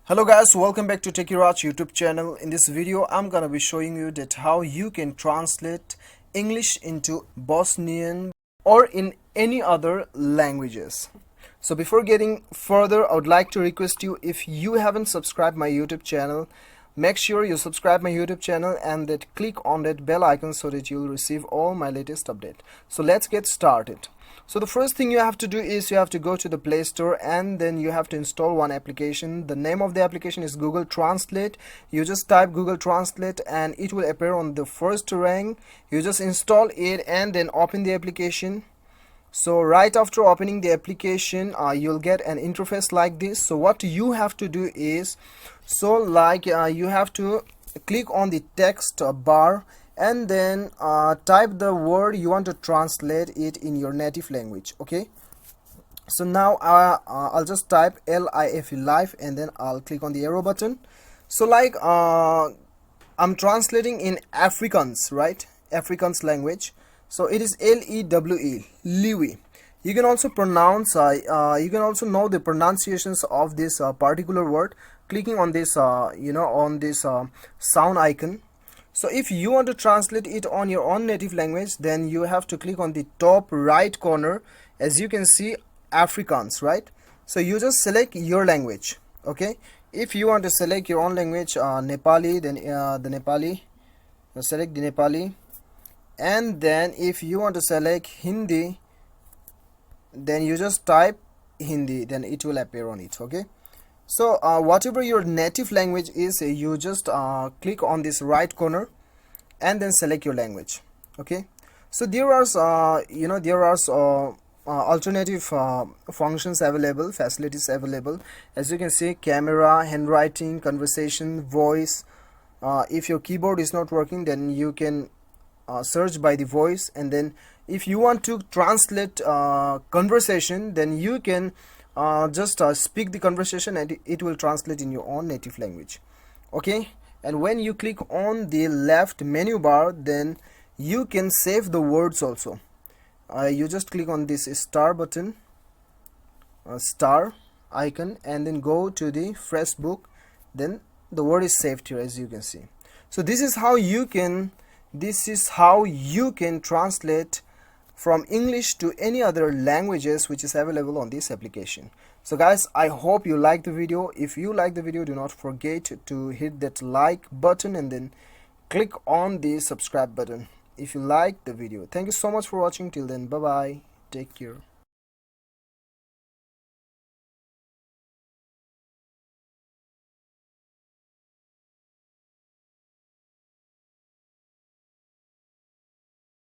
Hello guys, welcome back to TechieRaj YouTube channel. In this video I'm gonna be showing you that how you can translate English into Bosnian or in any other languages. So before getting further, I would like to request you, if you haven't subscribed my YouTube channel, make sure you subscribe my YouTube channel and that click on that bell icon so that you'll receive all my latest update. So let's get started. So the first thing you have to do is you have to go to the Play Store and then you have to install one application. The name of the application is Google Translate. You just type Google Translate and it will appear on the first rank. You just install it and then open the application. So right after opening the application, you'll get an interface like this. So what you have to do is, you have to click on the text bar and then type the word you want to translate it in your native language. Okay, so now I'll just type LIFE, life, and then I'll click on the arrow button. So I'm translating in Afrikaans, right? Afrikaans language. So it is LEWE, Liwi. You can also pronounce, you can also know the pronunciations of this particular word, clicking on this, on this sound icon. So if you want to translate it on your own native language, then you have to click on the top right corner. As you can see, Afrikaans, right? So you just select your language. Okay, if you want to select your own language, Nepali, then the Nepali, select the Nepali. And then if you want to select Hindi, then you just type Hindi, then it will appear on it. Okay, so whatever your native language is, you just click on this right corner and then select your language. Okay, so there are alternative functions available, facilities available. As you can see, camera, handwriting, conversation, voice. If your keyboard is not working, then you can search by the voice, and then if you want to translate conversation, then you can just speak the conversation and it will translate in your own native language. Okay, and when you click on the left menu bar, then you can save the words also. You just click on this star button, star icon, and then go to the fresh book, then the word is saved here, as you can see. So this is how you can translate from English to any other languages which is available on this application. So guys, I hope you like the video. If you like the video, do not forget to hit that like button and then click on the subscribe button if you like the video. Thank you so much for watching. Till then, bye bye, take care.